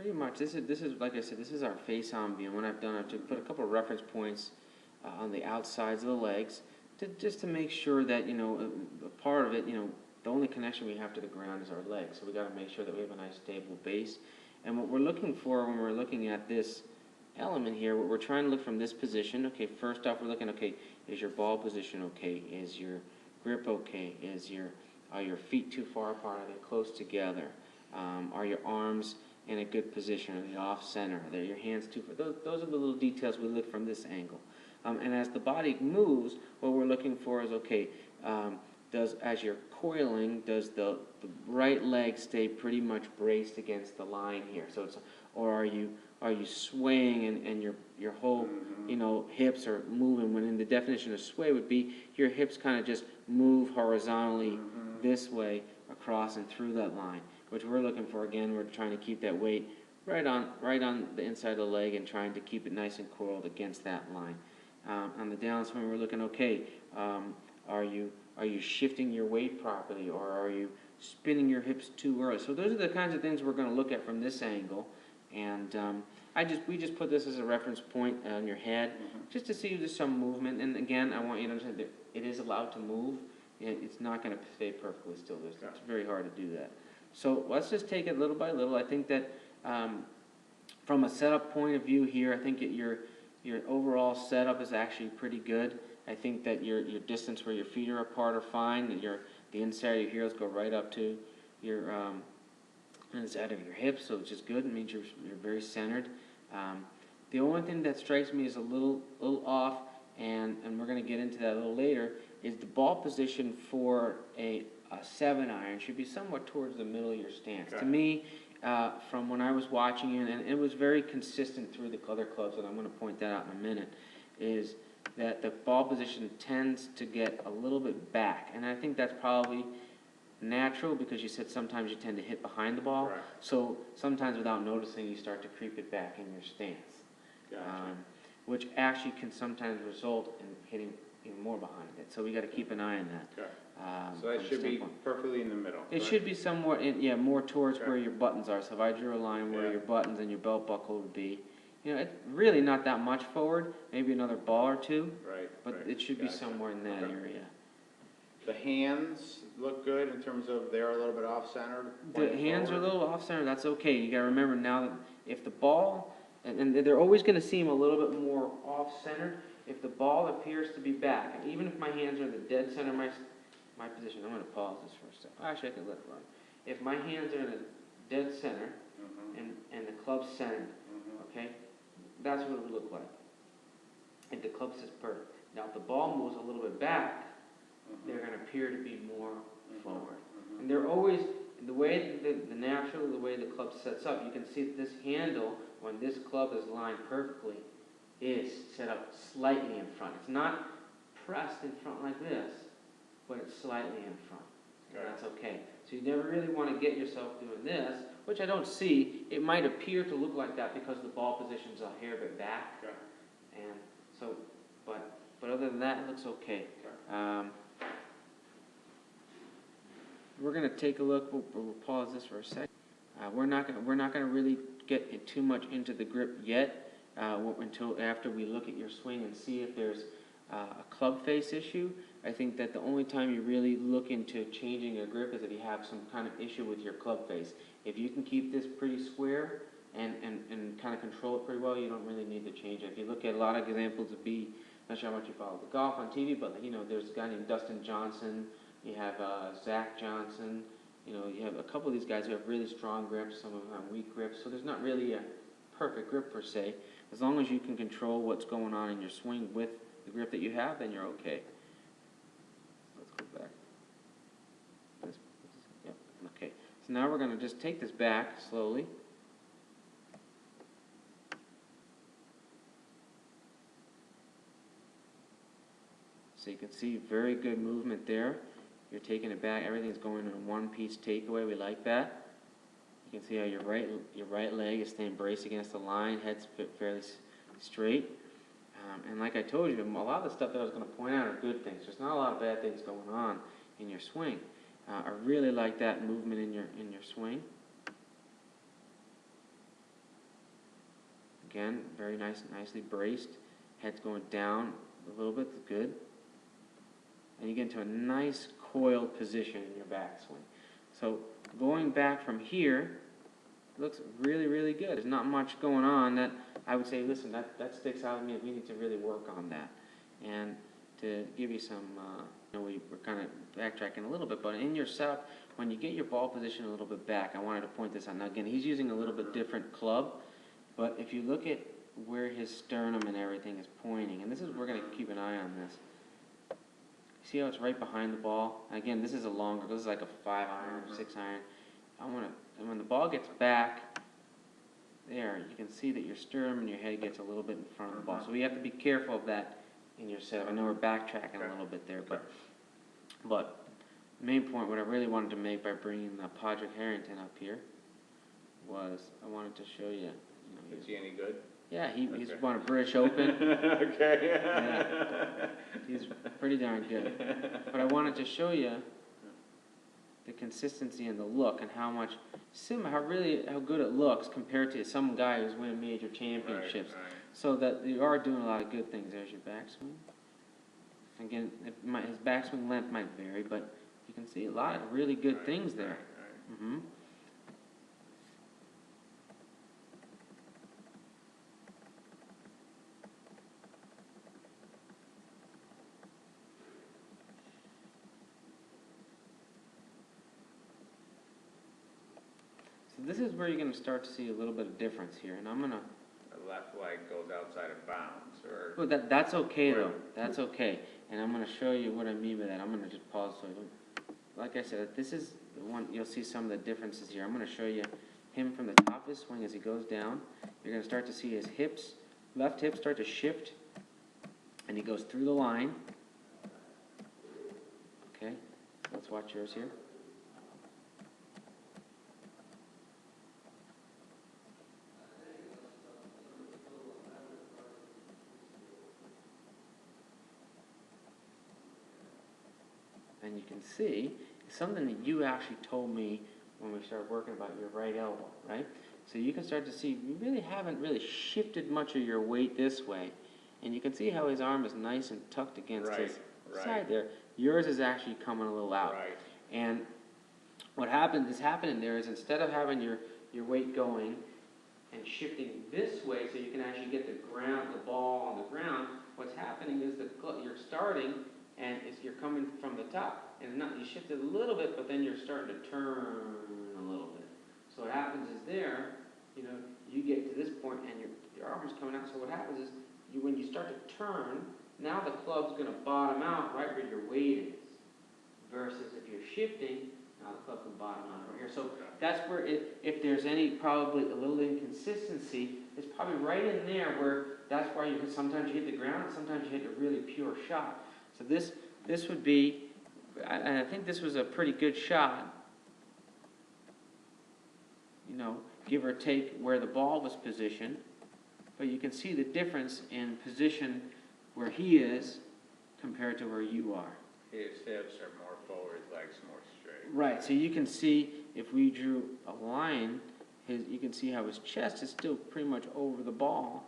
Pretty much. This is like I said, this is our face-on view. And what I've done, I've just put a couple of reference points on the outsides of the legs, just to make sure that, you know, a part of it, you know, the only connection we have to the ground is our legs. So we got to make sure that we have a nice stable base. And what we're looking for when we're looking at this element here, we're trying to look from this position. Okay, first off, we're looking, okay, is your ball position okay? Is your grip okay? Are your feet too far apart? Are they close together? Are your arms in a good position? Are they off center? Are your hands too far? Those are the little details we look from this angle. And as the body moves, what we're looking for is, okay, as you're coiling, does the right leg stay pretty much braced against the line here? So it's, or are you swaying and your whole, you know, hips are moving? When in the definition of sway would be your hips kind of just move horizontally this way across and through that line, which we're looking for. Again, we're trying to keep that weight right on the inside of the leg and trying to keep it nice and coiled against that line. On the downswing, we're looking, okay, are you shifting your weight properly, or are you spinning your hips too early? So those are the kinds of things we're going to look at from this angle. And we just put this as a reference point on your head, just to see if there's some movement. And again, I want you to understand that it is allowed to move. It's not going to stay perfectly still. It's very hard to do that. So let's just take it little by little. I think that from a setup point of view here, I think your overall setup is actually pretty good. I think that your distance where your feet are apart are fine. That the inside of your heels go right up to your inside of your hips, so it's just good. It means you're very centered. The only thing that strikes me as a little off, and we're going to get into that a little later, is the ball position for a 7-iron should be somewhat towards the middle of your stance. Okay. To me, from when I was watching it, and it was very consistent through the other clubs, and I'm going to point that out in a minute, is that the ball position tends to get a little bit back. And I think that's probably natural, because you said sometimes you tend to hit behind the ball. Right. So sometimes without noticing, you start to creep it back in your stance. Gotcha. Which actually can sometimes result in hitting even more behind it. So we got to keep an eye on that. Okay. So that should be perfectly in the middle. It should be somewhere, more towards where your buttons are. So if I drew a line where your buttons and your belt buckle would be, you know, it's really not that much forward, maybe another ball or two. Right. But it should be somewhere in that area. The hands look good in terms of they're a little bit off-centered. The hands are a little off-centered. That's okay. You got to remember now that if the ball, and they're always going to seem a little bit more off-centered if the ball appears to be back. And even if my hands are in the dead center of my position, I'm going to pause this for a second. Actually, I can let it run. If my hands are in a dead center and the club's centered, okay, that's what it would look like. If the club says perfect. Now, if the ball moves a little bit back, they're going to appear to be more forward. And they're always, the way the way the club sets up, you can see that this handle, when this club is lined perfectly, is set up slightly in front. It's not pressed in front like this, but it's slightly in front. And that's okay. So you never really want to get yourself doing this, which I don't see. It might appear to look like that because the ball position's a hair bit back. Okay. And so, but other than that, it looks okay. We're going to take a look. We'll pause this for a second. We're not going to really get too much into the grip yet until after we look at your swing and see if there's a club face issue. I think that the only time you really look into changing a grip is if you have some kind of issue with your club face. If you can keep this pretty square and kind of control it pretty well, you don't really need to change it. If you look at a lot of examples of not sure how much you follow the golf on TV, but you know, there's a guy named Dustin Johnson. You have Zach Johnson. You know, you have a couple of these guys who have really strong grips. Some of them have weak grips. So there's not really a perfect grip per se. As long as you can control what's going on in your swing with the grip that you have, then you're okay. Let's go back. Yep. Okay. So now we're going to just take this back slowly. So you can see very good movement there. You're taking it back. Everything's going in one piece takeaway. We like that. You can see how your right leg is staying braced against the line. Head's fairly straight. And like I told you, a lot of the stuff that I was going to point out are good things. There's not a lot of bad things going on in your swing. I really like that movement in your swing. Again, very nice, nicely braced. Head's going down a little bit, good. And you get into a nice coiled position in your backswing. So going back from here, looks really, really good. There's not much going on that I would say, listen, that sticks out at me. We need to really work on that. And to give you some, we're kind of backtracking a little bit, but in your setup, when you get your ball position a little bit back, I wanted to point this out. Now again, he's using a little bit different club, but if you look at where his sternum and everything is pointing, and this is, we're going to keep an eye on this. See how it's right behind the ball? Again, this is a longer, this is like a 5-iron, 6-iron. And when the ball gets back, there, you can see that your sternum and your head gets a little bit in front of the ball. So we have to be careful of that in your setup. I know we're backtracking a little bit there, but the main point, what I really wanted to make by bringing Padraig Harrington up here was I wanted to show you. Is he any good? Yeah, he's won a British Open. Okay. Yeah, he's pretty darn good. But I wanted to show you the consistency and the look and how good it looks compared to some guy who's winning major championships. Right. So that you are doing a lot of good things. There's your backswing. Again, his backswing length might vary, but you can see a lot of really good things there. Mm-hmm. So this is where you're going to start to see a little bit of difference here, and I'm going to... The left leg goes outside of bounds, or... Well, that's okay, though. That's okay. And I'm going to show you what I mean by that. I'm going to just pause so I don't... Like I said, this is the one, you'll see some of the differences here. I'm going to show you him from the top of his swing as he goes down. You're going to start to see his hips, left hip start to shift, and he goes through the line. Okay, let's watch yours here. And you can see something that you actually told me when we started working about your right elbow, right? So you can start to see you really haven't really shifted much of your weight this way. And you can see how his arm is nice and tucked against his side there. Yours is actually coming a little out. Right. And what is happening there is instead of having your weight going and shifting this way so you can actually get the ball on the ground, what's happening is you're starting and you're coming from the top, and you shifted a little bit, but then you're starting to turn a little bit. So what happens is you get to this point and your arm is coming out. So what happens is when you start to turn, now the club's going to bottom out right where your weight is. Versus if you're shifting, now the club can bottom out right here. So that's where if there's probably a little inconsistency, it's probably right in there where that's why sometimes you hit the ground and sometimes you hit a really pure shot. So this would be, and I think this was a pretty good shot, give or take where the ball was positioned. But you can see the difference in position where he is compared to where you are. His hips are more forward, his legs more straight. Right, so you can see if we drew a line, you can see how his chest is still pretty much over the ball,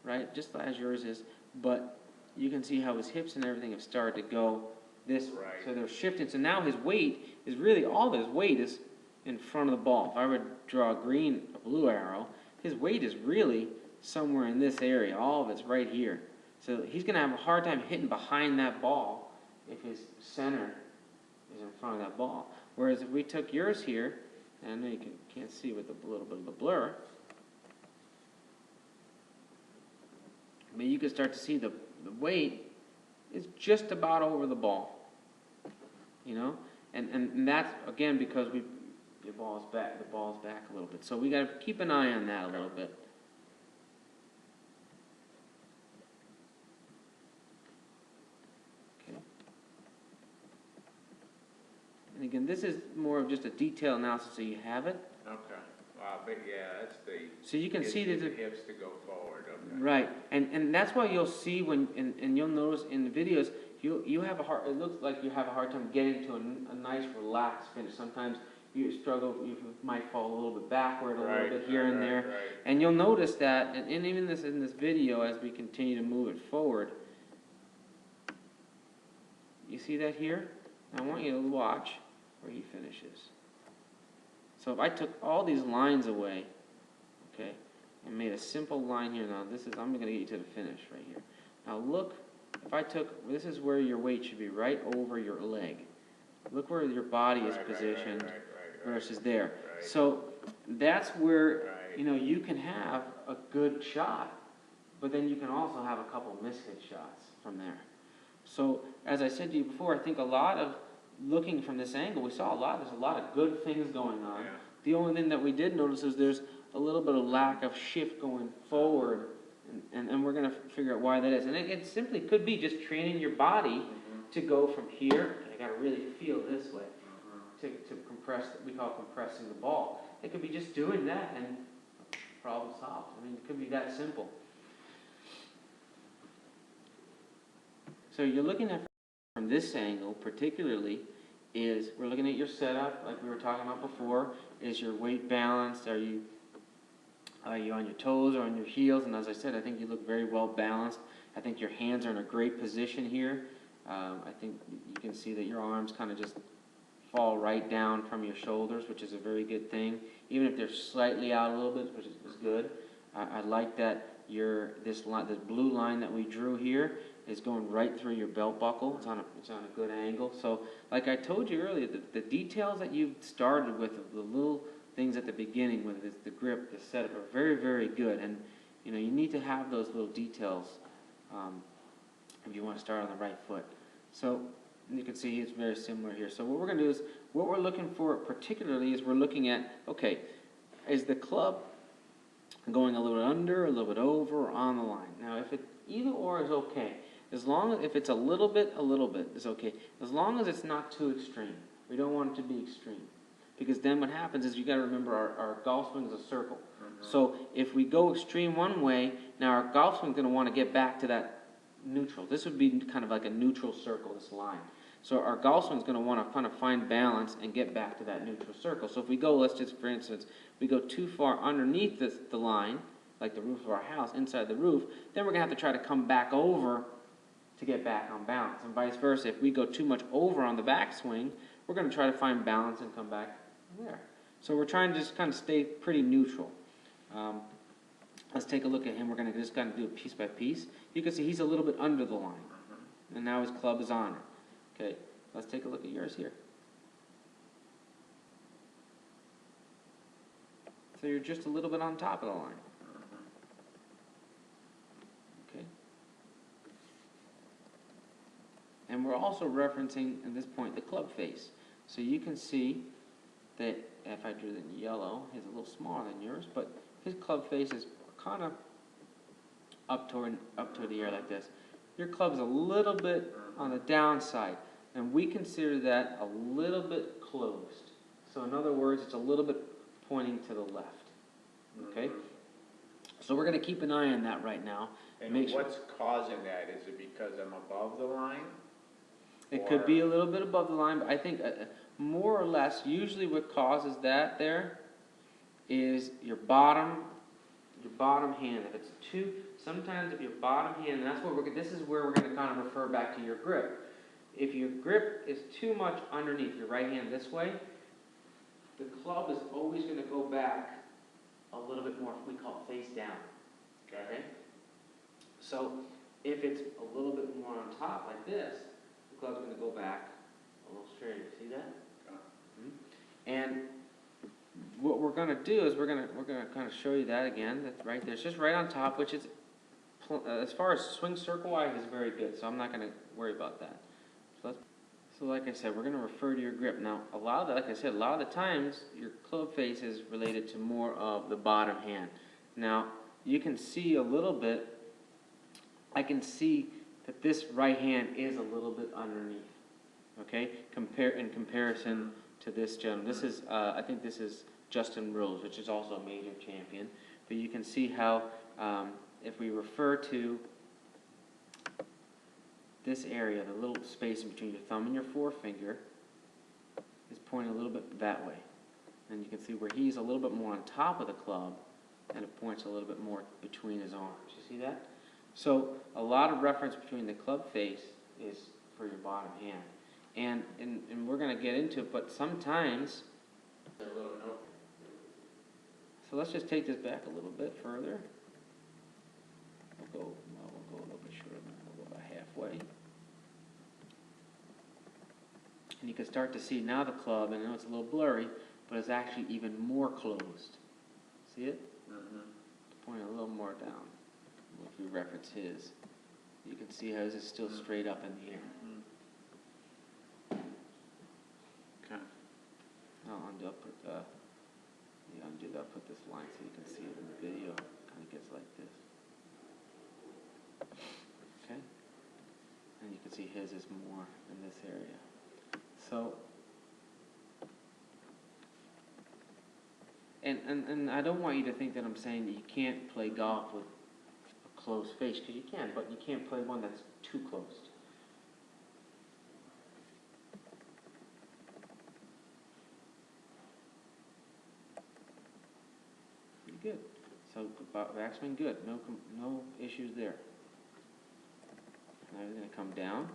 right, just as yours is, but you can see how his hips and everything have started to go this way. Right. So they're shifting. So now his weight is really, all of his weight is in front of the ball. If I would draw a blue arrow, his weight is really somewhere in this area. All of it's right here. So he's going to have a hard time hitting behind that ball if his center is in front of that ball. Whereas if we took yours here, and I know you can't see with a little bit of the blur, but you can start to see the weight is just about over the ball, and that's again because the ball's back a little bit. So we got to keep an eye on that a little bit. Okay. And again, this is more of just a detailed analysis, so you have it. Okay. Wow, but yeah, that's the... So you can see that the hips to go forward. Okay. Right, and that's why you'll see and you'll notice in the videos, you have it looks like you have a hard time getting to a nice relaxed finish. Sometimes you struggle, you might fall a little bit backward, a little Right, bit here and there. right. And you'll notice that, and even in this video, as we continue to move it forward, you see that here? I want you to watch where he finishes. So if I took all these lines away, okay, and made a simple line here, now I'm going to get you to the finish right here. Now look, if I took, this is where your weight should be, right over your leg. Look where your body is positioned versus there. Right. So that's where, Right. you know, you can have a good shot, but then you can also have a couple mishit shots from there. So, as I said to you before, I think a lot of looking from this angle, there's a lot of good things going on. Yeah. The only thing that we did notice is there's a little bit of lack of shift going forward, and we're going to figure out why that is. And it simply could be just training your body to go from here, I got to really feel this way, to compress, we call compressing the ball. It could be just doing that and problem solved. I mean, it could be that simple. So you're looking at from this angle particularly is we're looking at your setup like we were talking about before. Is your weight balanced? Are you on your toes or on your heels? And as I said, I think you look very well balanced. I think your hands are in a great position here. I think you can see that your arms kind of just fall right down from your shoulders, which is a very good thing. Even if they're slightly out a little bit, which is good. I like that this blue line that we drew here is going right through your belt buckle. It's on a good angle. So, like I told you earlier, the details that you started with, the little things at the beginning, whether it's the grip, the setup, are very, very good. And you know, you need to have those little details if you want to start on the right foot. So you can see it's very similar here. So what we're going to do is, what we're looking for particularly is we're looking at, okay, is the club going a little bit under, a little bit over, or on the line? Now, if it either or is okay. As long as if it's a little bit is okay. As long as it's not too extreme. We don't want it to be extreme. Because then what happens is you got to remember our golf swing is a circle. So if we go extreme one way, now our golf swing is going to want to get back to that neutral. This would be kind of like a neutral circle, this line. So our golf swing is going to want to kind of find balance and get back to that neutral circle. So if we go, let's just, for instance, we go too far underneath the line, like the roof of our house, inside the roof, then we're going to have to try to come back over to get back on balance. And vice versa, if we go too much over on the backswing, we're going to try to find balance and come back there. So we're trying to just kind of stay pretty neutral. Let's take a look at him. We're going to just kind of do it piece by piece. You can see he's a little bit under the line. And now his club is on it. Okay, let's take a look at yours here. So you're just a little bit on top of the line. Okay. And we're also referencing, at this point, the club face. So you can see that if I drew it in yellow, he's a little smaller than yours, but his club face is kind of up toward the air like this. Your club's a little bit on the downside, and we consider that a little bit closed. So in other words, it's a little bit pointing to the left. Okay? So we're going to keep an eye on that right now. And Make sure. what's causing that? Is it because I'm above the line? It could be a little bit above the line, but I think more or less, usually what causes that there is your bottom hand. If it's too, sometimes if your bottom hand, and that's what this is where we're going to kind of refer back to your grip. If your grip is too much underneath your right hand this way, the club is always going to go back a little bit more, we call face down. Okay? So if it's a little bit more on top like this, the club's going to go back a little straighter. See that? And what we're going to do is we're going to kind of show you that again. That's right there. It's just right on top, which is, as far as swing circle-wise, is very good. So I'm not going to worry about that. So like I said, we're going to refer to your grip. Now, like I said, a lot of the times, your club face is related to more of the bottom hand. Now, you can see a little bit, I can see that this right hand is a little bit underneath, okay, in comparison to this gentleman. This is, I think this is Justin Rose, which is also a major champion. But you can see how, if we refer to this area, the little space in between your thumb and your forefinger is pointing a little bit that way. And you can see where he's a little bit more on top of the club, and it points a little bit more between his arms. You see that? So a lot of reference between the club face is for your bottom hand. And we're going to get into it, but sometimes, so let's just take this back a little bit further. We'll go a little bit shorter than that. We'll go about halfway. And you can start to see now the club, and I know it's a little blurry, but it's actually even more closed. See it? Mm-hmm. Point a little more down. If we reference his, you can see how his is still straight up in the air. Okay. I'll undo, I'll put this line so you can see it in the video. Kind of gets like this. Okay? And you can see his is more in this area. So, and I don't want you to think that I'm saying that you can't play golf with a closed face, because you can, but you can't play one that's too closed. Pretty good. So backswing good. No issues there. Now we're going to come down.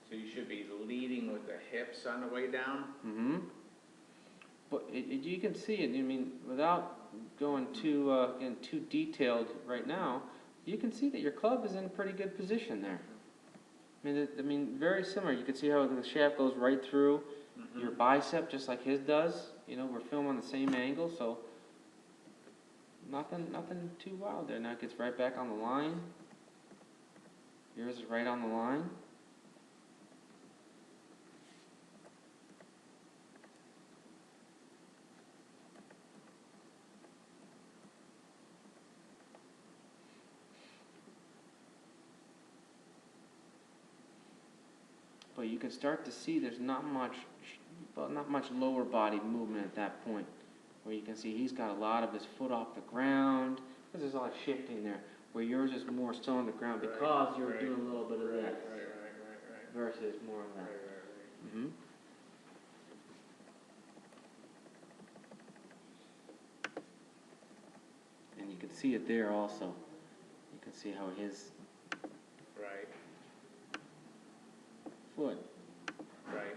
So you should be leading with the hips on the way down? Mm-hmm. But you can see it. I mean, without going getting too detailed right now, you can see that your club is in a pretty good position there. I mean, very similar. You can see how the shaft goes right through your bicep, just like his does. You know, we're filming on the same angle, so nothing too wild there. Now it gets right back on the line. Yours is right on the line. But you can start to see there's not much lower body movement at that point. Where you can see he's got a lot of his foot off the ground, because there's a lot of shifting there. Where yours is more still on the ground because you're doing a little bit of this versus more of that. Mm-hmm. And you can see it there also. You can see how his foot. Right.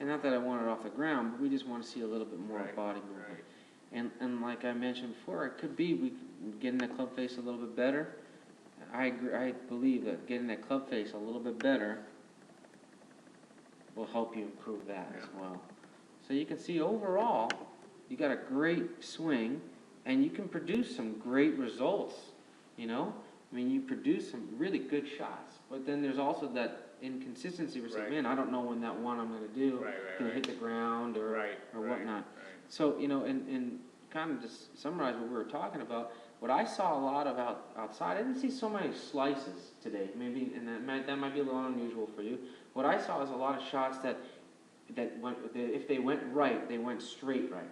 And not that I want it off the ground, but we just want to see a little bit more body movement. Right. And like I mentioned before, it could be we getting that club face a little bit better. I agree. I believe that getting that club face a little bit better will help you improve that as well. So you can see overall, you got a great swing, and you can produce some great results. You know, I mean, you produce some really good shots. But then there's also that inconsistency where you say, man, I don't know when that one I'm going to do can hit the ground or whatnot. So, you know, and kind of just summarize what we were talking about, what I saw a lot of outside, I didn't see so many slices today, maybe, and that might be a little unusual for you. What I saw is a lot of shots that went, if they went right, they went straight right.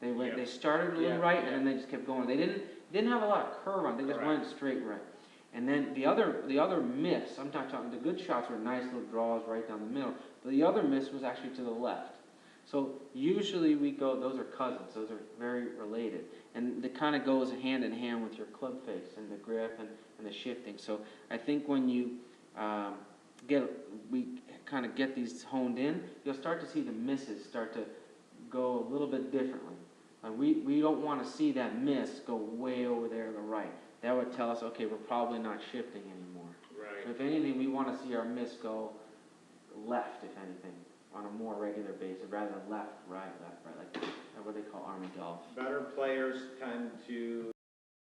They started a little right, and then they just kept going. They didn't have a lot of curve on. They just went straight right. And then the other miss, I'm not talking, the good shots were nice little draws right down the middle, but the other miss was actually to the left. So usually we go, those are cousins, those are very related. And it kind of goes hand in hand with your club face and the grip and the shifting. So I think when you we kind of get these honed in, you'll start to see the misses start to go a little bit differently. We don't want to see that miss go way over there to the right. That would tell us, okay, we're probably not shifting anymore. Right. So if anything, we want to see our miss go left, if anything, on a more regular basis, rather than left, right, like what they call army golf. Better players tend to